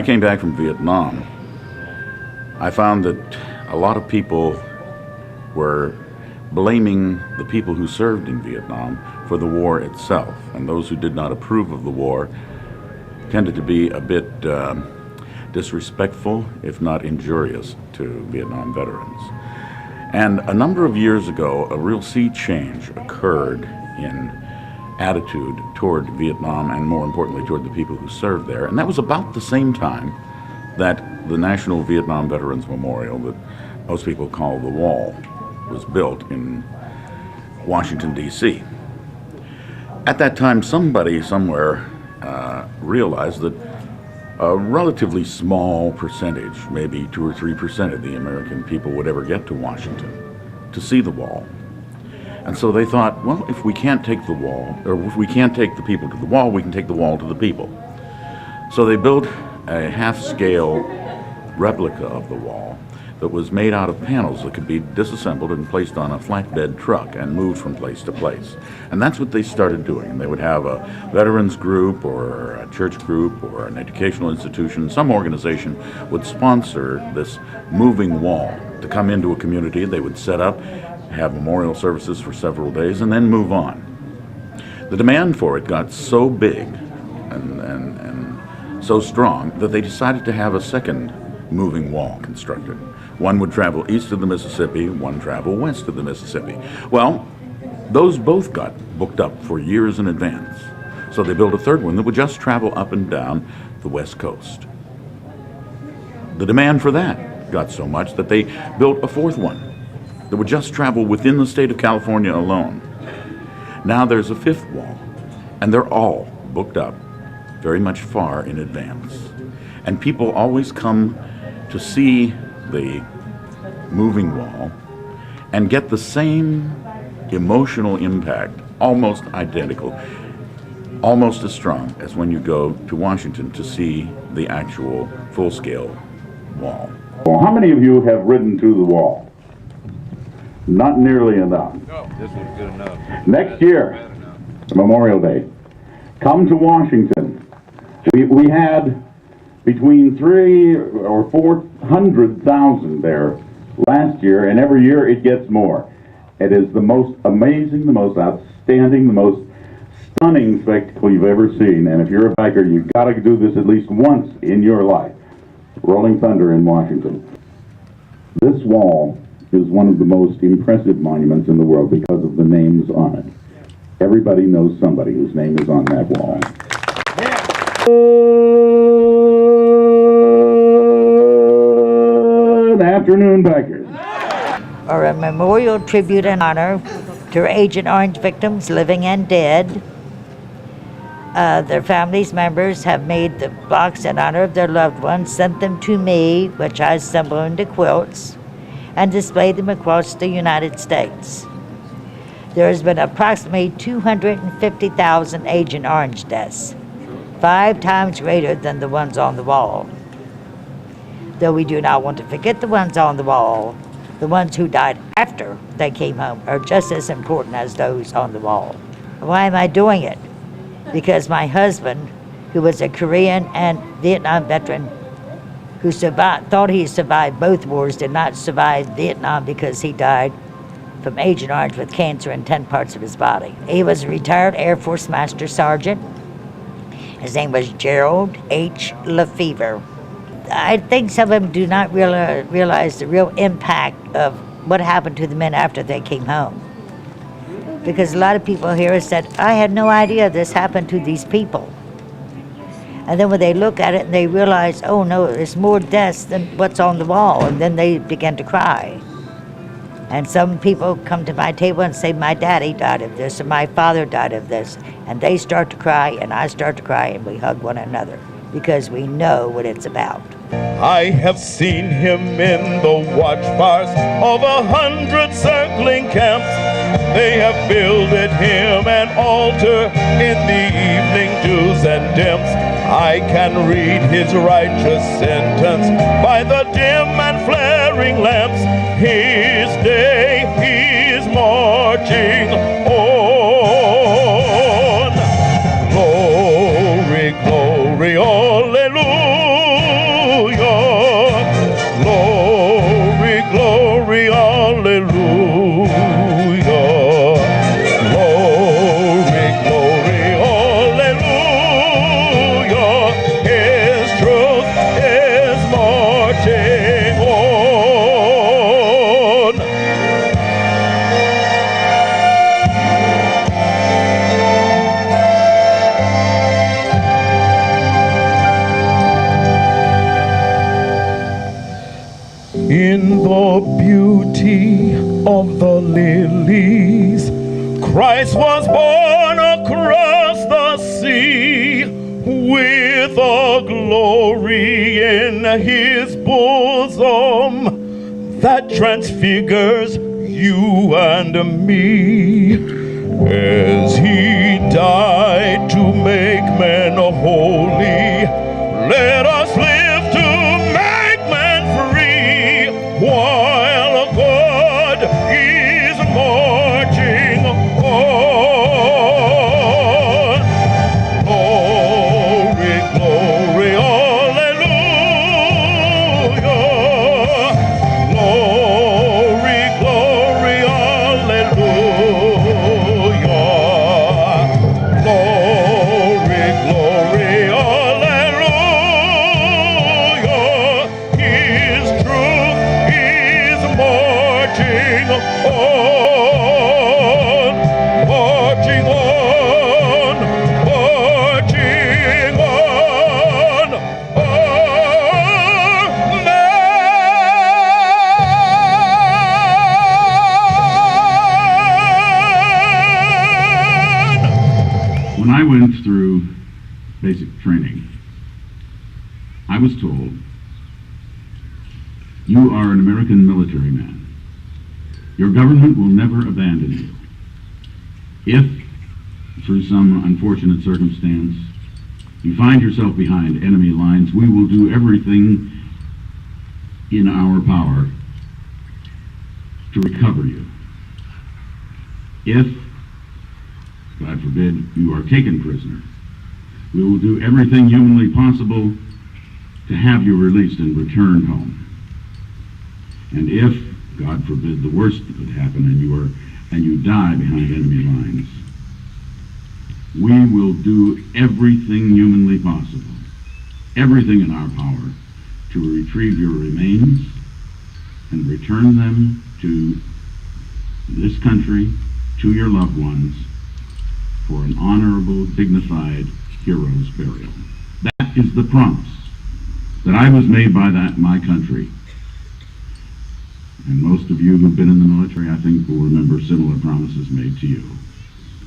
I came back from Vietnam, I found that a lot of people were blaming the people who served in Vietnam for the war itself, and those who did not approve of the war tended to be a bit disrespectful, if not injurious, to Vietnam veterans. And a number of years ago, a real sea change occurred in attitude toward Vietnam, and more importantly toward the people who served there. And that was about the same time that the National Vietnam Veterans Memorial, that most people call the Wall, was built in Washington, D.C. At that time, somebody somewhere realized that a relatively small percentage, maybe 2 or 3% of the American people would ever get to Washington to see the Wall. And so they thought, well, if we can't take the Wall, or if we can't take the people to the Wall, we can take the Wall to the people. So they built a half-scale replica of the Wall that was made out of panels that could be disassembled and placed on a flatbed truck and moved from place to place. And that's what they started doing. They would have a veterans group or a church group or an educational institution, some organization would sponsor this moving wall to come into a community. They would set up, have memorial services for several days, and then move on. The demand for it got so big and so strong that they decided to have a second moving wall constructed. One would travel east of the Mississippi, one travel west of the Mississippi. Well, those both got booked up for years in advance. So they built a third one that would just travel up and down the West Coast. The demand for that got so much that they built a fourth one that would just travel within the state of California alone. Now there's a fifth wall, and they're all booked up very much far in advance. And people always come to see the moving wall and get the same emotional impact, almost identical, almost as strong as when you go to Washington to see the actual full-scale wall. Well, how many of you have ridden to the Wall? Not nearly enough. No, this one's good enough. Next year, Memorial Day, come to Washington. We had between 300,000 or 400,000 there last year, and every year it gets more. It is the most amazing, the most outstanding, the most stunning spectacle you've ever seen. And if you're a biker, you've got to do this at least once in your life. Rolling Thunder in Washington. This wall is one of the most impressive monuments in the world because of the names on it. Everybody knows somebody whose name is on that wall. Good afternoon, bikers. Or a memorial tribute and honor to Agent Orange victims, living and dead. Their families members have made the blocks in honor of their loved ones, sent them to me, which I assemble into quilts, and display them across the United States. There has been approximately 250,000 Agent Orange deaths, 5 times greater than the ones on the wall. Though we do not want to forget the ones on the wall, the ones who died after they came home are just as important as those on the wall. Why am I doing it? Because my husband, who was a Korean and Vietnam veteran, who thought he survived both wars, did not survive Vietnam because he died from Agent Orange with cancer in 10 parts of his body. He was a retired Air Force Master Sergeant. His name was Gerald H. LeFevre. I think some of them do not realize the real impact of what happened to the men after they came home. Because a lot of people here said, I had no idea this happened to these people. And then when they look at it and they realize, oh no, there's more deaths than what's on the wall, and then they begin to cry. And some people come to my table and say, my daddy died of this, or my father died of this. And they start to cry, and I start to cry, and we hug one another, because we know what it's about. I have seen him in the watchfires of 100 circling camps. They have builded him an altar in the evening dews and dims. I can read his righteous sentence by the dim and flaring lamps. His day is marching on. Glory, glory, hallelujah. of the lilies. Christ was born across the sea with a glory in his bosom that transfigures you and me. As he died to make men holy, let us live to make men free, while God is marching on. Glory, glory, hallelujah. Glory, glory, hallelujah. Glory, glory, hallelujah. His truth is marching on, marching on, marching on. Amen. When I went through basic training, I was told, you are an American military man. Your government will never abandon you. If, through some unfortunate circumstance, you find yourself behind enemy lines, we will do everything in our power to recover you. If, God forbid, you are taken prisoner, we will do everything humanly possible to have you released and returned home. And if, God forbid, the worst could happen and you die behind enemy lines, we will do everything humanly possible, everything in our power, to retrieve your remains and return them to this country, to your loved ones, for an honorable, dignified hero's burial. That is the promise that I was made by my country. And most of you who've been in the military, I think, will remember similar promises made to you.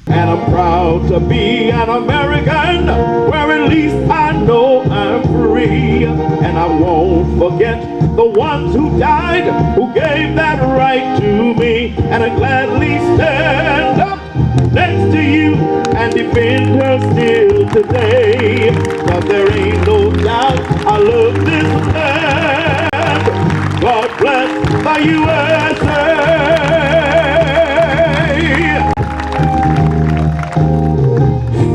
And I'm proud to be an American, where at least I know I'm free. And I won't forget the ones who died, who gave that right to me. And I gladly stand up next to you and defend her still today. 'Cause there ain't no doubt I love this land. God bless the USA.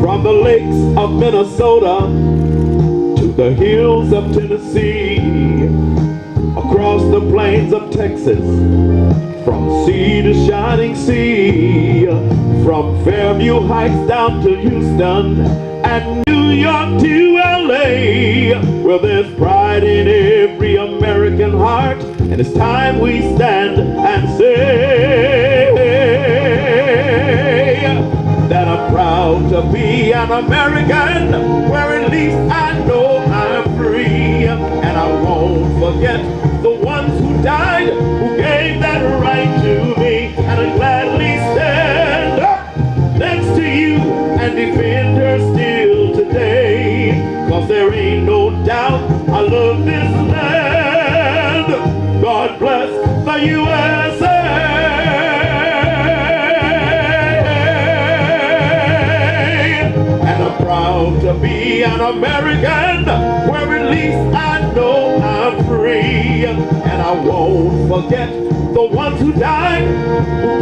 From the lakes of Minnesota to the hills of Tennessee, across the plains of Texas, from sea to shining sea, from Fairview Heights down to Houston, and New York to LA, where there's pride in every American heart, and it's time we stand and say that I'm proud to be an American, where at least I know I'm free. And I won't forget the ones who died, who gave that right to me. And I gladly stand up next to you and defend her still today. 'Cause there ain't no doubt I love this land. God bless the USA. And I'm proud to be an American, where at least I know I'm free. And I won't forget the ones who died, who